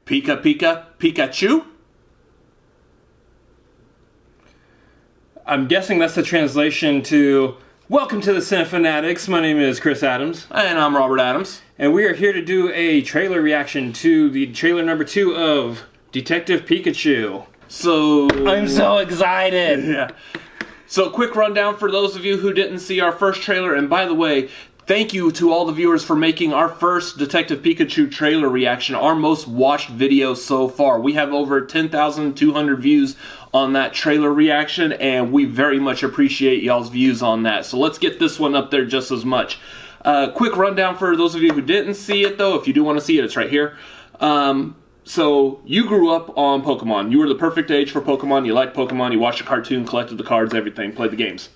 Pika Pika Pikachu? I'm guessing that's the translation to Welcome to the Cinefanatics. My name is Chris Adams. And I'm Robert Adams. And we are here to do a trailer reaction to the trailer number 2 of Detective Pikachu. So... I'm so excited! Yeah. So quick rundown for those of you who didn't see our first trailer. And by the way, thank you to all the viewers for making our first Detective Pikachu trailer reaction our most watched video so far. We have over 10,200 views on that trailer reaction, and we very much appreciate y'all's views on that. So let's get this one up there just as much. Quick rundown for those of you who didn't see it, though. If you do want to see it, it's right here. So you grew up on Pokemon. You were the perfect age for Pokemon. You liked Pokemon. You watched the cartoon, collected the cards, everything, played the games.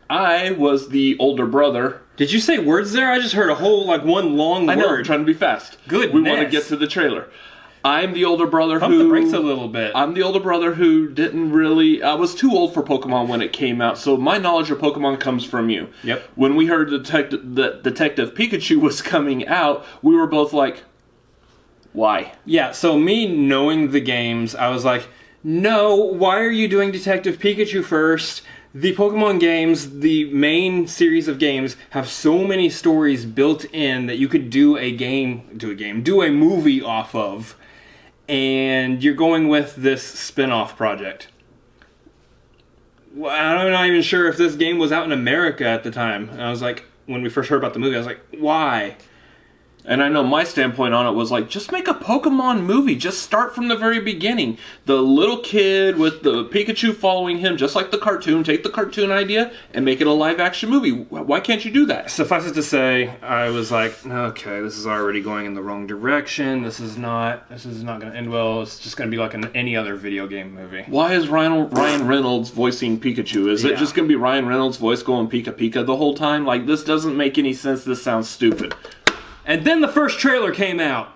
I was the older brother. Did you say words there? I just heard a whole, one long word. I know, I'm trying to be fast. Goodness. We want to get to the trailer. I'm the older brother Pump the brakes a little bit. I'm the older brother who didn't really... I was too old for Pokemon when it came out, so my knowledge of Pokemon comes from you. Yep. When we heard that Detective Pikachu was coming out, we were both like, why? Yeah, so me knowing the games, I was like, no, why are you doing Detective Pikachu first? The Pokemon games, the main series of games, have so many stories built in that you could do a movie off of. And you're going with this spin-off project. Well, I'm not even sure if this game was out in America at the time. And I was like, when we first heard about the movie, I was like, why? And I know my standpoint on it was like, just make a Pokemon movie. Just start from the very beginning. The little kid with the Pikachu following him, just like the cartoon. Take the cartoon idea and make it a live-action movie. Why can't you do that? Suffice it to say, I was like, okay, this is already going in the wrong direction. This is not going to end well. It's just going to be like any other video game movie. Why is Ryan Reynolds voicing Pikachu? Is it just going to be Ryan Reynolds' voice going Pika Pika the whole time? Like, this doesn't make any sense. This sounds stupid. And then the first trailer came out.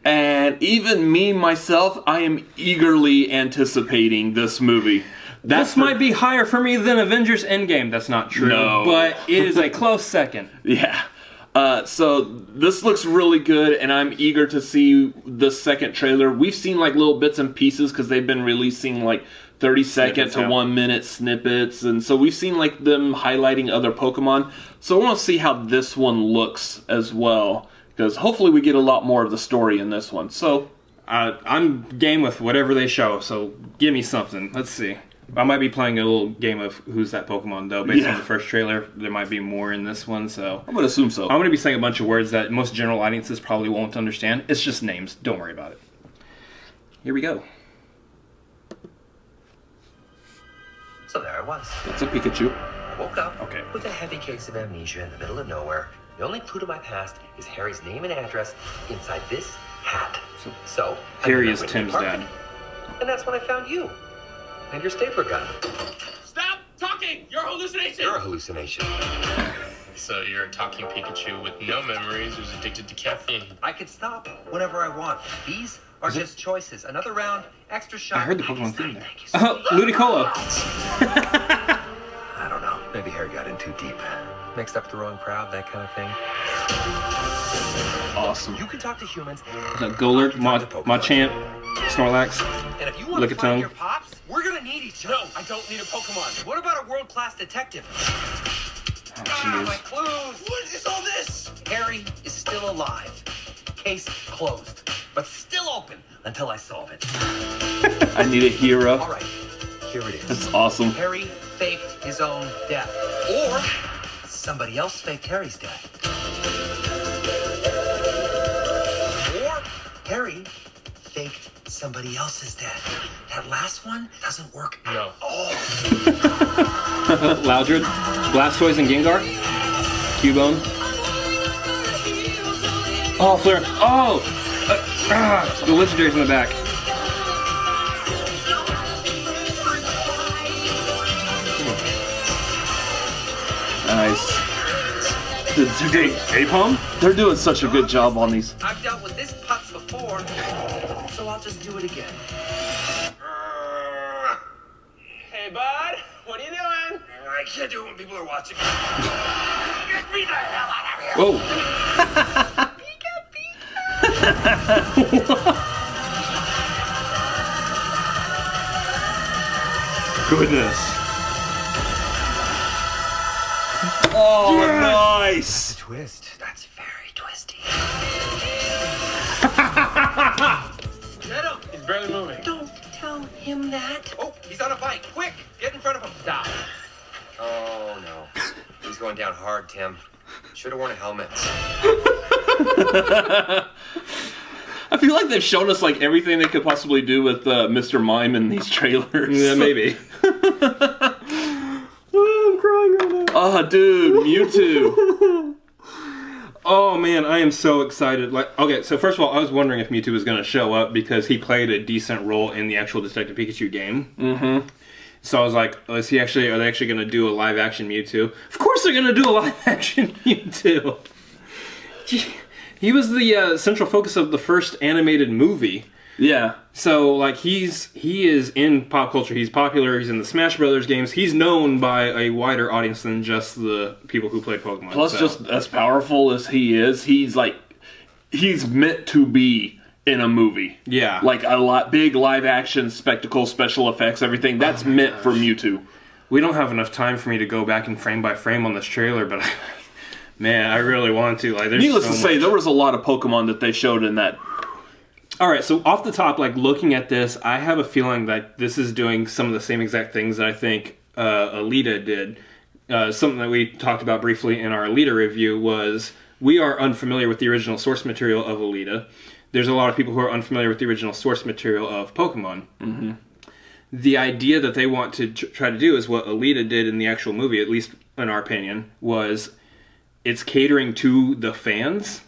And even me, myself, I am eagerly anticipating this movie. This might be higher for me than Avengers Endgame. That's not true. No. But it is a close second. Yeah. So this looks really good, and I'm eager to see the second trailer. We've seen little bits and pieces because they've been releasing 30-second to 1-minute snippets, and so we've seen them highlighting other Pokemon. So I want to see how this one looks as well, because hopefully we get a lot more of the story in this one. So I'm game with whatever they show, so give me something. Let's see. I might be playing a little game of Who's That Pokemon, though. Based on the first trailer, there might be more in this one, so... I'm going to assume so. I'm going to be saying a bunch of words that most general audiences probably won't understand. It's just names. Don't worry about it. Here we go. So there I was. It's a Pikachu. I woke up with a heavy case of amnesia in the middle of nowhere. The only clue to my past is Harry's name and address inside this hat. So Harry is Tim's dad. And that's when I found you. And your stapler gun. Stop talking! You're a hallucination! You're a hallucination. So you're a talking Pikachu with no memories who's addicted to caffeine. I can stop whenever I want. These are just choices. Another round, extra shot. I heard the Pokemon theme there. Oh, Ludicolo. I don't know. Maybe Harry got in too deep. Mixed up the wrong crowd, that kind of thing. Awesome. You can talk to humans. Golurk, Machamp, Snorlax, And if you want to find Lickitung. your pops, we're gonna need each other. No, I don't need a Pokemon. What about a world-class detective? My clues! What is all this? Harry is still alive. Case closed. But still open until I solve it. I need a hero. All right, here it is. That's awesome. Harry faked his own death. Or somebody else faked Harry's death. Or Harry faked somebody else's death. That last one doesn't work at No. all. Loudred, Blastoise and Gengar, Cubone. Oh, Flare. Oh! The legendaries in the back. Nice. Apom? They're doing such a good job on these. I've dealt with this putz before, so I'll just do it again. Hey, bud. What are you doing? I can't do it when people are watching. Get me the hell out of here! Whoa. goodness. Oh, Yes! nice! Twist. That's very twisty. Get him! He's barely moving. Don't tell him that. Oh, he's on a bike. Quick, get in front of him. Stop. Oh, no. He's going down hard, Tim. Should have worn a helmet. I feel like they've shown us like everything they could possibly do with Mr. Mime in these trailers. Yeah, maybe. Oh, I'm crying right now. Oh, dude, Mewtwo. Oh man, I am so excited. Like, okay, so first of all, I was wondering if Mewtwo was going to show up because he played a decent role in the actual Detective Pikachu game. Mm-hmm. So I was like, are they actually going to do a live action Mewtwo? Of course they're going to do a live action Mewtwo. He was the central focus of the first animated movie. Yeah. So like he is in pop culture. He's popular. He's in the Smash Brothers games. He's known by a wider audience than just the people who play Pokemon. Plus, just as powerful as he is, he's meant to be in a movie. Yeah. Like big live action spectacle, special effects, everything. That's meant for Mewtwo. We don't have enough time for me to go back and frame by frame on this trailer, but man, I really want to. Like, there's Needless so to say, much. there was a lot of Pokemon that they showed in that. All right, so off the top, like looking at this, I have a feeling that this is doing some of the same exact things that I think Alita did. Something that we talked about briefly in our Alita review was we are unfamiliar with the original source material of Alita. There's a lot of people who are unfamiliar with the original source material of Pokemon. Mm-hmm. The idea that they want to try to do is what Alita did in the actual movie, at least in our opinion, was it's catering to the fans,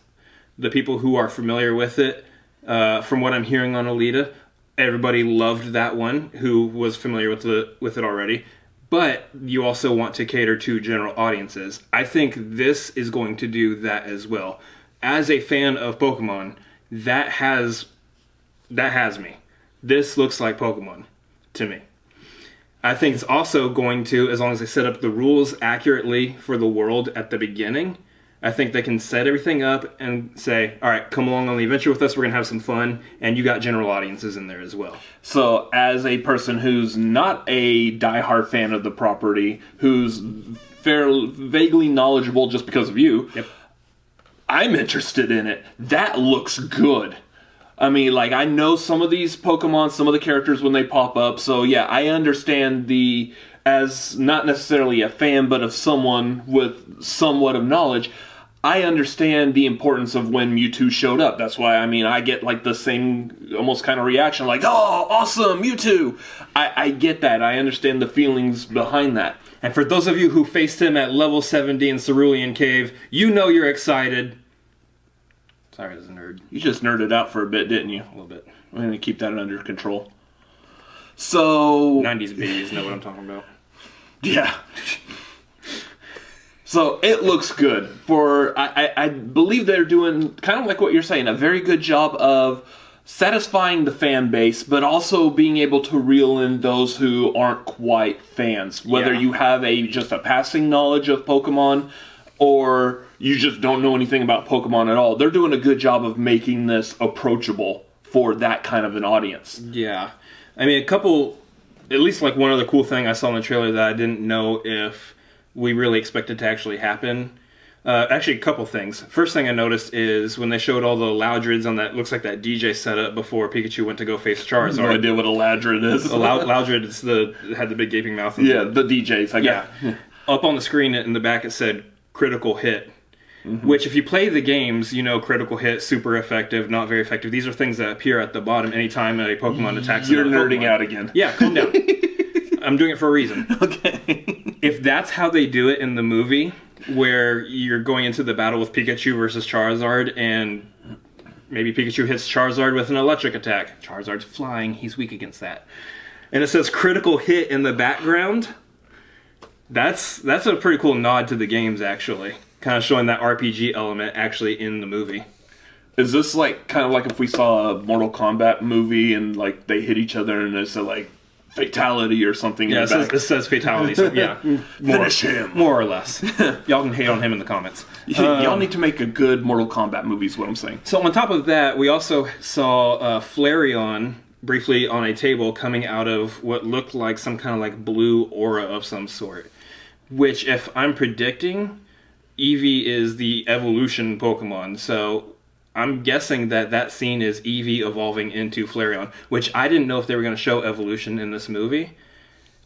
the people who are familiar with it. From what I'm hearing on Alita, everybody loved that one who was familiar with it already. But you also want to cater to general audiences. I think this is going to do that as well. As a fan of Pokemon, that has me. This looks like Pokemon to me. I think it's also going to, as long as they set up the rules accurately for the world at the beginning, I think they can set everything up and say, all right, come along on the adventure with us. We're going to have some fun. And you got general audiences in there as well. So, as a person who's not a diehard fan of the property, who's fairly vaguely knowledgeable just because of you, Yep. I'm interested in it. That looks good. I mean, like, I know some of these Pokemon, some of the characters when they pop up. So, yeah, I understand as not necessarily a fan, but of someone with somewhat of knowledge, I understand the importance of when Mewtwo showed up. That's why, I mean, I get like the same almost kind of reaction, like, oh, awesome, Mewtwo. I get that. I understand the feelings behind that. And for those of you who faced him at level 70 in Cerulean Cave, you know you're excited. Sorry, as a nerd. You just nerded out for a bit, didn't you? A little bit. I'm going to keep that under control. So... 90s babies know what I'm talking about. Yeah. So it looks good. I believe they're doing, kind of like what you're saying, a very good job of satisfying the fan base, but also being able to reel in those who aren't quite fans. Whether you have just a passing knowledge of Pokemon, or you just don't know anything about Pokemon at all. They're doing a good job of making this approachable for that kind of an audience. Yeah. I mean, at least like one other cool thing I saw in the trailer that I didn't know if we really expected to actually happen. Actually, a couple things. First thing I noticed is when they showed all the Loudreds on that, looks like that DJ setup before Pikachu went to go face Charizard. No idea what a Loudred is. Loudred is had the big gaping mouth. Yeah, the DJs. Yeah. Up on the screen in the back it said critical hit. Mm-hmm. Which, if you play the games, you know critical hit, super effective, not very effective. These are things that appear at the bottom anytime a Pokemon attacks. You're nerding out again. Yeah, calm down. I'm doing it for a reason. Okay. If that's how they do it in the movie, where you're going into the battle with Pikachu versus Charizard, and maybe Pikachu hits Charizard with an electric attack. Charizard's flying, he's weak against that. And it says critical hit in the background. That's a pretty cool nod to the games, actually. Kind of showing that RPG element actually in the movie. Is this like kind of like if we saw a Mortal Kombat movie and like they hit each other and it's a like fatality or something? Yeah, in the back? it says fatality. So yeah, Finish him. More or less. Y'all can hate on him in the comments. Y'all need to make a good Mortal Kombat movie is what I'm saying. So on top of that, we also saw Flareon briefly on a table coming out of what looked like some kind of like blue aura of some sort. Which, if I'm predicting, Eevee is the evolution Pokemon. So I'm guessing that scene is Eevee evolving into Flareon, which I didn't know if they were going to show evolution in this movie.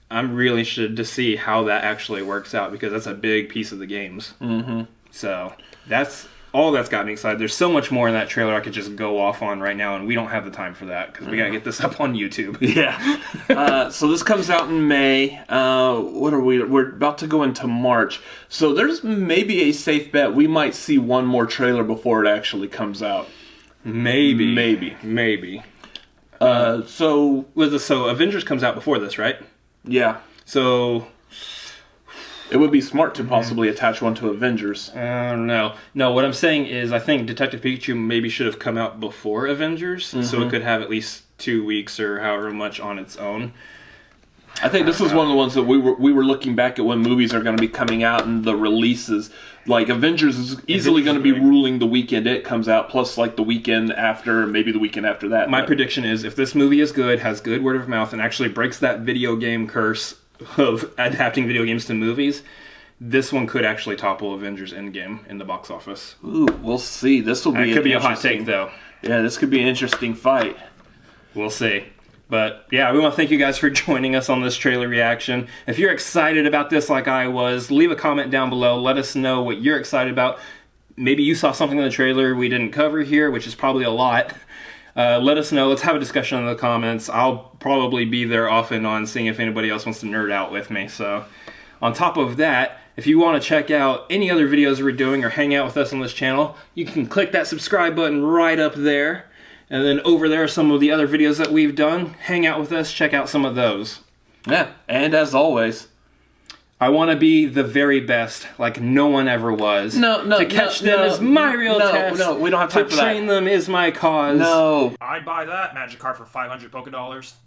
I'm really interested to see how that actually works out, because that's a big piece of the games. Mm-hmm. So that's all that's got me excited. There's so much more in that trailer I could just go off on right now, and we don't have the time for that because we got to get this up on YouTube. Yeah. So this comes out in May. What are we? We're about to go into March. So there's maybe a safe bet we might see one more trailer before it actually comes out. Maybe. So Avengers comes out before this, right? Yeah. So it would be smart to possibly attach one to Avengers. No, what I'm saying is I think Detective Pikachu maybe should have come out before Avengers, so it could have at least 2 weeks or however much on its own. I think this is one of the ones that we were looking back at when movies are going to be coming out and the releases. Like Avengers is easily going to be ruling the weekend it comes out, plus like the weekend after, maybe the weekend after that. My prediction is if this movie is good, has good word of mouth, and actually breaks that video game curse of adapting video games to movies, this one could actually topple Avengers Endgame in the box office. Ooh, we'll see. This will be. It could be a hot take, though. Yeah, this could be an interesting fight. We'll see. But yeah, we want to thank you guys for joining us on this trailer reaction. If you're excited about this like I was, leave a comment down below. Let us know what you're excited about. Maybe you saw something in the trailer we didn't cover here, which is probably a lot. Let us know. Let's have a discussion in the comments. I'll probably be there off and on seeing if anybody else wants to nerd out with me. So on top of that, if you want to check out any other videos we're doing or hang out with us on this channel, you can click that subscribe button right up there. And then over there are some of the other videos that we've done. Hang out with us. Check out some of those. Yeah, and as always, I want to be the very best, like no one ever was. To catch them is my real test. No, we don't have time for that. To train them is my cause. No. I'd buy that Magikarp for 500 Poké Dollars.